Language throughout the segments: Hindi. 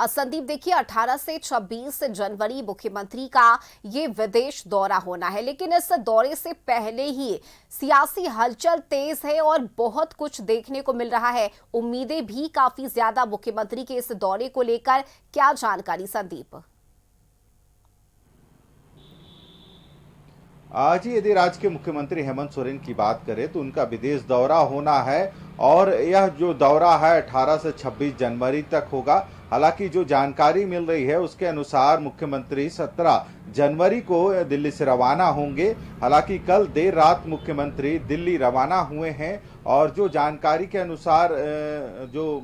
संदीप देखिए 18 से 26 जनवरी मुख्यमंत्री का ये विदेश दौरा होना है, लेकिन इस दौरे से पहले ही सियासी हलचल तेज है और बहुत कुछ देखने को मिल रहा है। उम्मीदें भी काफी ज्यादा मुख्यमंत्री के इस दौरे को लेकर। क्या जानकारी संदीप? आज ही यदि राज्य के मुख्यमंत्री हेमंत सोरेन की बात करें तो उनका विदेश दौरा होना है और यह जो दौरा है 18 से 26 जनवरी तक होगा। हालांकि जो जानकारी मिल रही है उसके अनुसार मुख्यमंत्री 17 जनवरी को दिल्ली से रवाना होंगे। हालांकि कल देर रात मुख्यमंत्री दिल्ली रवाना हुए हैं और जो जानकारी के अनुसार जो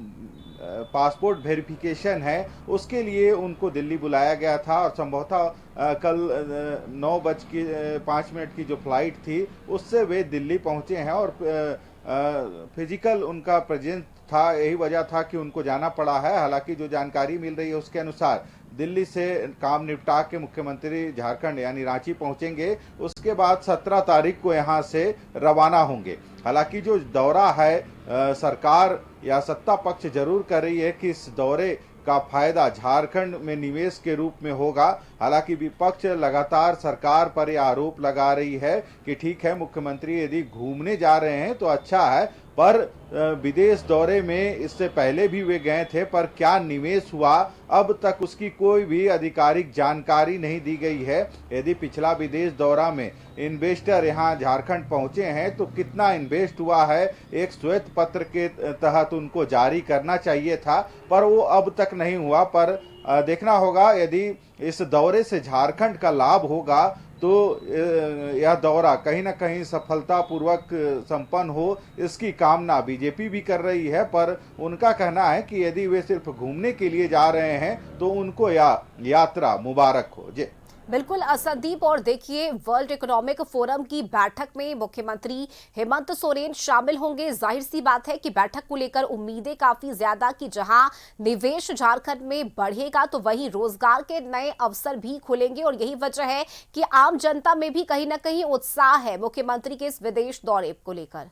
पासपोर्ट वेरिफिकेशन है उसके लिए उनको दिल्ली बुलाया गया था और संभवतः कल 9:05 की जो फ्लाइट थी उससे वे दिल्ली पहुंचे हैं और फिजिकल उनका प्रेजेंस था। यही वजह था कि उनको जाना पड़ा है। हालांकि जो जानकारी मिल रही है उसके अनुसार दिल्ली से काम निपटा के मुख्यमंत्री झारखंड यानी रांची पहुंचेंगे। उसके बाद 17 तारीख को यहां से रवाना होंगे। हालांकि जो दौरा है सरकार या सत्ता पक्ष जरूर कर रही है कि इस दौरे का फायदा झारखंड में निवेश के रूप में होगा। हालांकि विपक्ष लगातार सरकार पर यह आरोप लगा रही है कि ठीक है मुख्यमंत्री यदि घूमने जा रहे हैं तो अच्छा है, पर विदेश दौरे में इससे पहले भी वे गए थे, पर क्या निवेश हुआ अब तक उसकी कोई भी आधिकारिक जानकारी नहीं दी गई है। यदि पिछला विदेश दौरा में इन्वेस्टर यहां झारखंड पहुंचे हैं तो कितना इन्वेस्ट हुआ है एक श्वेत पत्र के तहत उनको जारी करना चाहिए था, पर वो अब तक नहीं हुआ। पर देखना होगा यदि इस दौरे से झारखंड का लाभ होगा तो यह दौरा कहीं ना कहीं सफलतापूर्वक संपन्न हो, इसकी कामना बीजेपी भी कर रही है। पर उनका कहना है कि यदि वे सिर्फ घूमने के लिए जा रहे हैं तो उनको यात्रा मुबारक हो। जी बिल्कुल संदीप, और देखिए वर्ल्ड इकोनॉमिक फोरम की बैठक में मुख्यमंत्री हेमंत सोरेन शामिल होंगे। जाहिर सी बात है कि बैठक को लेकर उम्मीदें काफी ज्यादा कि जहां निवेश झारखंड में बढ़ेगा तो वहीं रोजगार के नए अवसर भी खुलेंगे, और यही वजह है कि आम जनता में भी कहीं ना कहीं उत्साह है मुख्यमंत्री के इस विदेश दौरे को लेकर।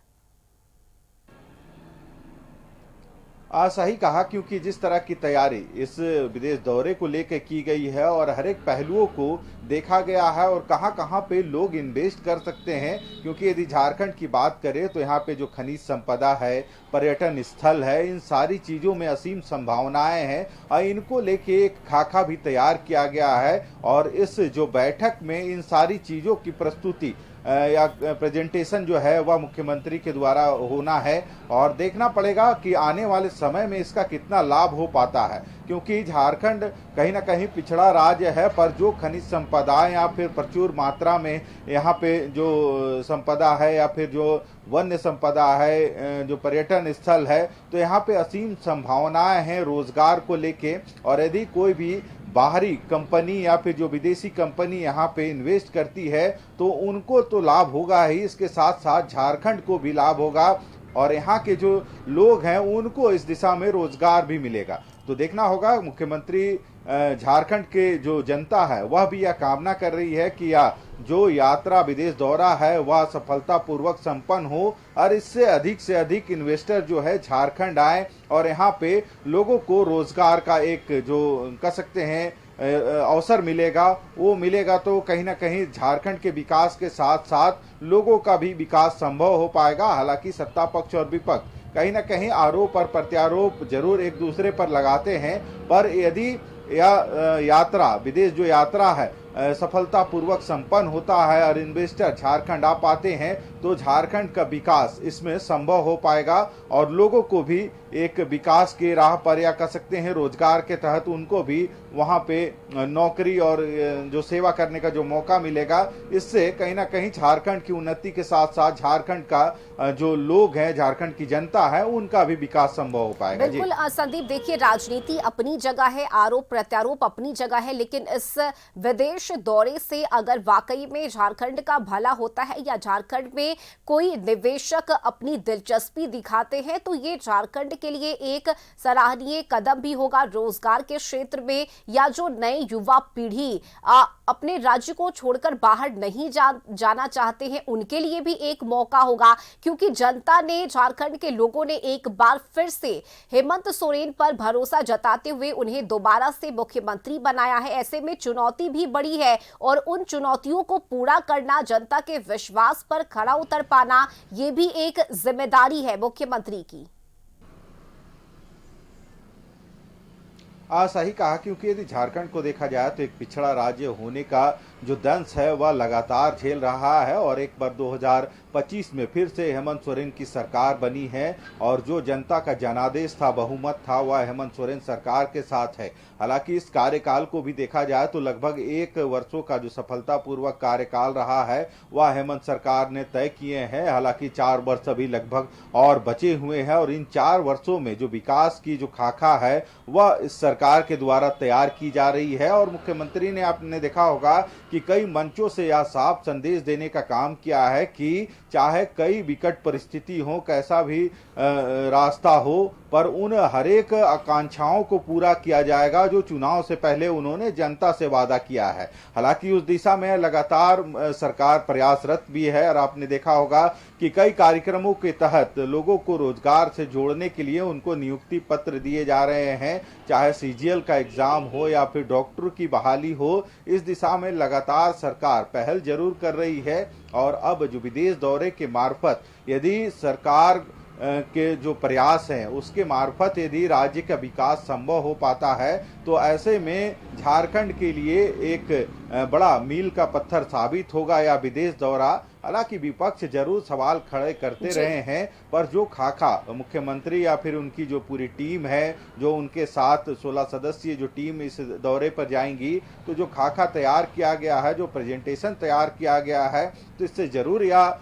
सही कहा, क्योंकि जिस तरह की तैयारी इस विदेश दौरे को लेकर की गई है और हर एक पहलुओं को देखा गया है और कहां कहां पे लोग इन्वेस्ट कर सकते हैं। क्योंकि यदि झारखंड की बात करें तो यहाँ पे जो खनिज संपदा है, पर्यटन स्थल है, इन सारी चीज़ों में असीम संभावनाएं हैं और इनको लेके एक खाका भी तैयार किया गया है। और इस जो बैठक में इन सारी चीज़ों की प्रस्तुति या प्रेजेंटेशन जो है वह मुख्यमंत्री के द्वारा होना है और देखना पड़ेगा कि आने वाले समय में इसका कितना लाभ हो पाता है। क्योंकि झारखंड कहीं ना कहीं पिछड़ा राज्य है, पर जो खनिज संपदा या फिर प्रचुर मात्रा में यहाँ पे जो संपदा है या फिर जो वन्य संपदा है, जो पर्यटन स्थल है, तो यहाँ पे असीम संभावनाएं हैं रोजगार को लेके। और यदि कोई भी बाहरी कंपनी या फिर जो विदेशी कंपनी यहाँ पे इन्वेस्ट करती है तो उनको तो लाभ होगा ही, इसके साथ साथ झारखंड को भी लाभ होगा और यहाँ के जो लोग हैं उनको इस दिशा में रोजगार भी मिलेगा। तो देखना होगा मुख्यमंत्री झारखंड के जो जनता है वह भी यह कामना कर रही है कि यह जो यात्रा विदेश दौरा है वह सफलतापूर्वक संपन्न हो और इससे अधिक इन्वेस्टर जो है झारखंड आए और यहाँ पे लोगों को रोजगार का एक जो कह सकते हैं अवसर मिलेगा, वो मिलेगा तो कहीं ना कहीं झारखंड के विकास के साथ साथ लोगों का भी विकास संभव हो पाएगा। हालांकि सत्ता पक्ष और विपक्ष कहीं ना कहीं आरोप और प्रत्यारोप जरूर एक दूसरे पर लगाते हैं, पर यदि यह यात्रा विदेश जो यात्रा है सफलतापूर्वक संपन्न होता है और इन्वेस्टर झारखंड आ पाते हैं तो झारखंड का विकास इसमें संभव हो पाएगा और लोगों को भी एक विकास के राह पर या कह सकते हैं रोजगार के तहत उनको भी वहां पे नौकरी और जो सेवा करने का जो मौका मिलेगा। इससे कहीं ना कहीं झारखंड की उन्नति के साथ साथ झारखंड का जो लोग हैं, झारखंड की जनता है, उनका भी विकास संभव हो पाएगा। बिल्कुल संदीप, देखिए राजनीति अपनी जगह है, आरोप प्रत्यारोप अपनी जगह है, लेकिन इस विदेश दौरे से अगर वाकई में झारखंड का भला होता है या झारखंड में कोई निवेशक अपनी दिलचस्पी दिखाते हैं तो ये झारखंड के लिए एक सराहनीय कदम भी होगा। रोजगार के क्षेत्र में या जो नए युवा पीढ़ी अपने राज्य को छोड़कर बाहर नहीं जाना चाहते हैं उनके लिए भी एक मौका होगा, क्योंकि जनता ने, झारखंड के लोगों ने एक बार फिर से हेमंत सोरेन पर भरोसा जताते हुए उन्हें दोबारा से मुख्यमंत्री बनाया है। ऐसे में चुनौती भी बड़ी है और उन चुनौतियों को पूरा करना, जनता के विश्वास पर खरा उतर पाना, ये भी एक जिम्मेदारी है मुख्यमंत्री की। सही कहा, क्योंकि यदि झारखंड को देखा जाए तो एक पिछड़ा राज्य होने का जो दंश है वह लगातार झेल रहा है और एक बार 2025 में फिर से हेमंत सोरेन की सरकार बनी है और जो जनता का जनादेश था, बहुमत था, वह हेमंत सोरेन सरकार के साथ है। हालांकि इस कार्यकाल को भी देखा जाए तो लगभग 1 वर्षों का जो सफलतापूर्वक कार्यकाल रहा है वह हेमंत सरकार ने तय किए हैं। हालांकि 4 वर्ष अभी लगभग और बचे हुए हैं और इन 4 वर्षों में जो विकास की जो खाका है वह इस सरकार के द्वारा तैयार की जा रही है। और मुख्यमंत्री ने, आपने देखा होगा कि कई मंचों से यह साफ संदेश देने का काम किया है कि चाहे कई विकट परिस्थिति हो, कैसा भी रास्ता हो, पर उन हरेक आकांक्षाओं को पूरा किया जाएगा जो चुनाव से पहले उन्होंने जनता से वादा किया है। हालांकि उस दिशा में लगातार सरकार प्रयासरत भी है और आपने देखा होगा कि कई कार्यक्रमों के तहत लोगों को रोजगार से जोड़ने के लिए उनको नियुक्ति पत्र दिए जा रहे हैं, चाहे सीजीएल का एग्जाम हो या फिर डॉक्टर की बहाली हो। इस दिशा में लगातार सरकार पहल जरूर कर रही है और अब जो विदेश दौरे के मार्फत यदि सरकार के जो प्रयास हैं उसके मार्फत यदि राज्य का विकास संभव हो पाता है तो ऐसे में झारखंड के लिए एक बड़ा मील का पत्थर साबित होगा या विदेश दौरा। हालांकि विपक्ष जरूर सवाल खड़े करते रहे हैं, पर जो खाका मुख्यमंत्री या फिर उनकी जो पूरी टीम है, जो उनके साथ 16 सदस्यीय जो टीम इस दौरे पर जाएंगी, तो जो खाका तैयार किया गया है, जो प्रेजेंटेशन तैयार किया गया है, तो इससे जरूर यह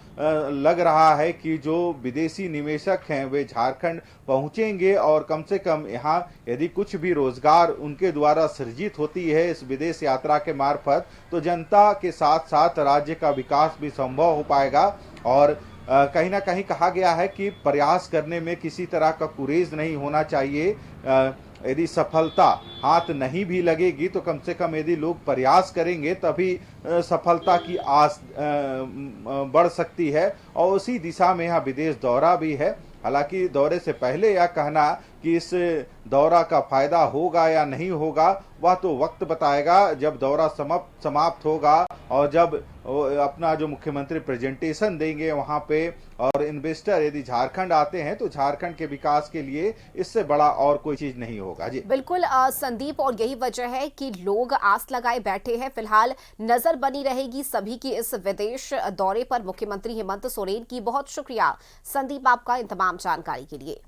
लग रहा है कि जो विदेशी निवेशक हैं वे झारखंड पहुंचेंगे और कम से कम यहाँ यदि कुछ भी रोजगार उनके द्वारा सृजित होती है इस विदेश यात्रा के मार्फत, तो जनता के साथ साथ राज्य का विकास भी संभव हो पाएगा। और कहीं ना कहीं कहा गया है कि प्रयास करने में किसी तरह का गुरेज नहीं होना चाहिए। यदि सफलता हाथ नहीं भी लगेगी तो कम से कम यदि लोग प्रयास करेंगे तभी सफलता की आस बढ़ सकती है और उसी दिशा में यहाँ विदेश दौरा भी है। हालांकि दौरे से पहले यह कहना कि इस दौरा का फायदा होगा या नहीं होगा वह तो वक्त बताएगा, जब दौरा समाप्त होगा और जब अपना जो मुख्यमंत्री प्रेजेंटेशन देंगे वहां पे और इन्वेस्टर यदि झारखंड आते हैं तो झारखंड के विकास के लिए इससे बड़ा और कोई चीज नहीं होगा। जी बिल्कुल संदीप, और यही वजह है कि लोग आस लगाए बैठे हैं। फिलहाल नजर बनी रहेगी सभी की इस विदेश दौरे पर मुख्यमंत्री हेमंत सोरेन की। बहुत शुक्रिया संदीप आपका इन तमाम जानकारी के लिए।